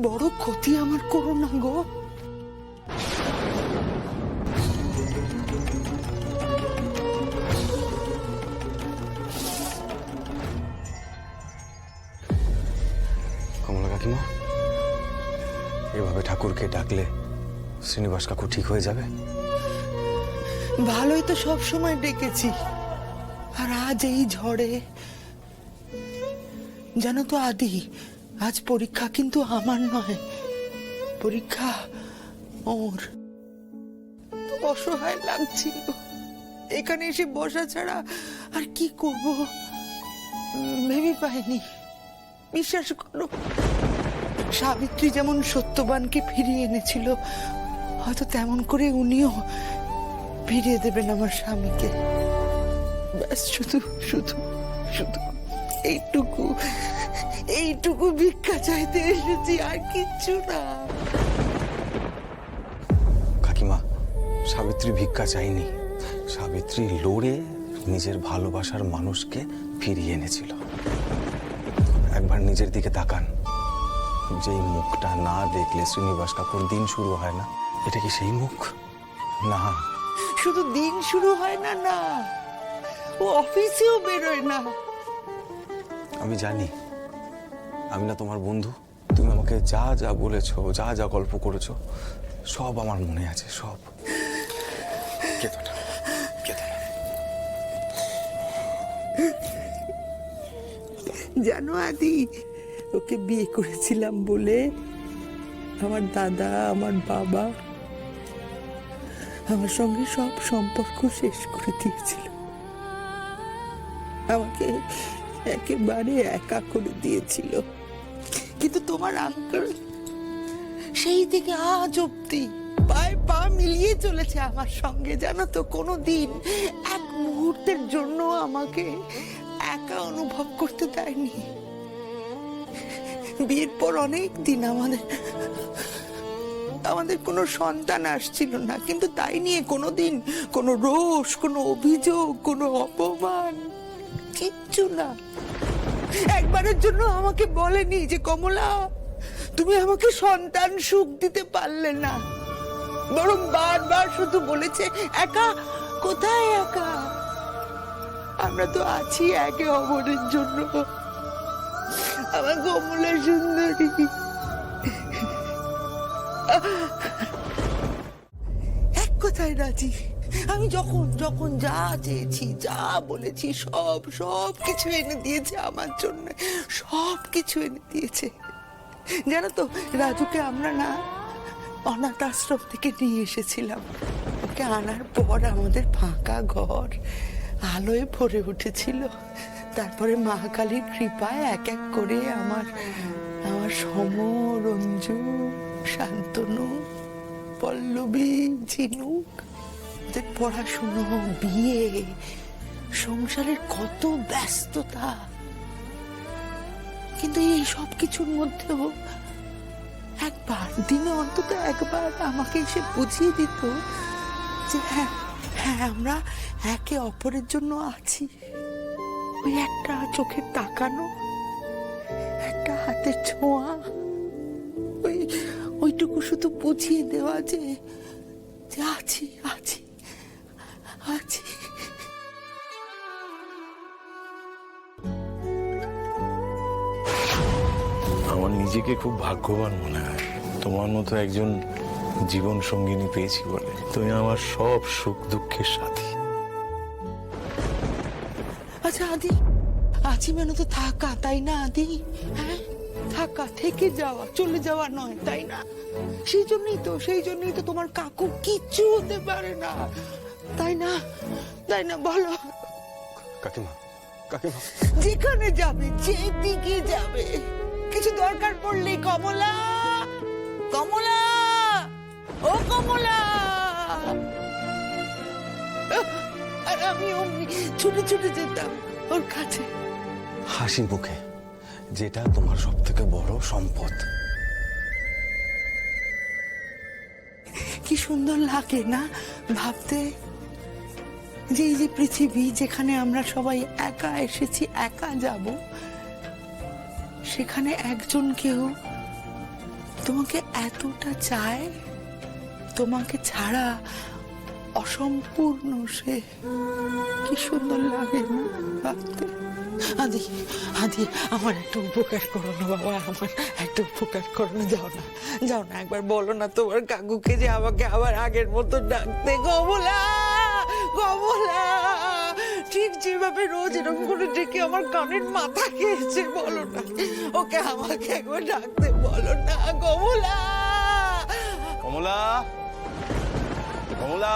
বড় ক্ষতি আমার করো না গো। কমলা কাকিমা, এভাবে ঠাকুরকে ডাকলে শ্রীনিবাস কাকু ঠিক হয়ে যাবে? ভালোই তো সব সময় ডেকেছি, আর আজ এই ঝড়ে। জানো তো আদি, আজ পরীক্ষা কিন্তু আমার নয়, পরীক্ষা ওর। অসহায় লাগছিল এখানে এসে বসা ছাড়া, আর কি করব ভেবে পাইনি। বিশ্বাস করো, সাবিত্রী যেমন সত্যবানকে ফিরিয়ে এনেছিল, হয়তো তেমন করে উনিও ফিরিয়ে দেবেন আমার স্বামীকে। ব্যাস শুধু শুধু শুধু এইটুকু এইটুকু ভিক্ষা চাইতে এসেছি, আর কিচ্ছু না। কাকিমা, সাবিত্রী ভিক্ষা চাইনি, সাবিত্রী লড়ে নিজের ভালোবাসার মানুষকে ফিরিয়ে এনেছিল। একবার নিজের দিকে তাকান, যেই মুখটা না দেখলে শ্রীনিবাস কাকুর দিন শুরু হয় না, এটা কি সেই মুখ? না, শুধু দিন শুরু হয় না, না ও অফিসেও বেরোয় না। আমি জানি, আমি না তোমার বন্ধু? তুমি আমাকে যা যা বলেছো, যা যা গল্প করেছো, সব আমার মনে আছে, সব। কেঁদো না, কেঁদো না। জানো আদি, ওকে বিয়ে করেছিলাম বলে আমার দাদা, আমার বাবা আমার সঙ্গে সব সম্পর্ক শেষ করে দিয়েছিল, আমাকে একেবারে একা করে দিয়েছিল। কিন্তু তোমার আঙ্কেল সেই থেকে আজ অব্দি পায়ে পা মিলিয়ে চলেছে আমার সঙ্গে। জানো তো, কোনোদিন এক মুহূর্তের জন্য আমাকে একা অনুভব করতে দেয়নি। বিয়ের পর অনেক দিন আমাদের কোনো সন্তান আসছিল না, কিন্তু তাই নিয়ে কোনোদিন কোনো রোষ, কোনো অভিযোগ, কোনো অপমান, কিচ্ছু না। একবারের জন্য আমাকে বলেনি যে কমলা, তুমি আমাকে সন্তান সুখ দিতে পারলে না, বরং বারবার শুধু বলেছে, একা কোথায় একা, আমরা তো আছি একে অপরের জন্য। আমার কমলা সুন্দরী, এক কথায় রাজি। আমি যখন যখন যা চেয়েছি, যা বলেছি, সব সব কিছু এনে দিয়েছে আমার জন্য, সব কিছু এনে দিয়েছে। জানো তো, রাজুকে আমরা না অনাথ আশ্রম থেকে নিয়ে এসেছিলাম। ওকে আনার পর আমাদের ফাঁকা ঘর আলোয় ভরে উঠেছিল। তারপরে মা কালীর কৃপায় এক এক করে আমার সম, রঞ্জু, শান্তনু, পল্লবী, ঝিনুক, ওদের পড়াশুনো, বিয়ে, সংসারের কত ব্যস্ততা, কিন্তু এই সব কিছুর মধ্যেও একবার, দিনে অন্তত একবার আমাকে এসে বুঝিয়ে দিত যে হ্যাঁ হ্যাঁ, আমরা একে অপরের জন্য আছি। ওই একটা চোখের তাকানো, একটা হাতের ছোঁয়া, ওইটুকু শুধু বুঝিয়ে দেওয়া যে আছি আছি আছি। আমার নিজেকে খুব ভাগ্যবান মনে হয়, তোমার মতো একজন জীবন সঙ্গিনী পেয়েছি বলে। তুমি আমার সব সুখ দুঃখের সাথী। আচ্ছা আদি, আছি মানে তো থাকা, তাই না আদি? হ্যাঁ, থাকা, থেকে যাওয়া, চলে যাওয়া নয়, তাই না? সেই জন্যই তো তোমার কাকু কিচ্ছু হতে পারে না, তাই না? তাই না বলো? কাকিমা, কাকিমা, যেখানে যাবে, যেদিকে যাবে, কিছু দরকার পড়লে কমলা, কমলা, ও কমলা, আর আমি অমনি ছুটে ছুটে যেতাম ওর কাছে। হাসি মুখে, যেটা তোমার সব থেকে বড় সম্পদ। কি সুন্দর লাগে না ভাবতে, যে এই যে পৃথিবী, যেখানে আমরা সবাই একা এসেছি, একা যাব, সেখানে একজন কেউ তোমাকে এতটা চায়, তোমাকে ছাড়া অসম্পূর্ণ সে। কি সুন্দর লাগে না ভাবতে। আদি আদি আমার একটু উপকার করো না বাবা, আমার একটু উপকার করো না। যাও না, যাও না, একবার বলো না তোমার কাকুকে যে আমাকে আবার আগের মতো ডাকতে। কমলা, কমলা, ঠিক যেভাবে রোজ এরকম করে ডেকে আমার কানের মাথা খেয়েছে, বলো না ওকে আমাকে একবার ডাকতে বলো না। কমলা, কমলা, কমলা।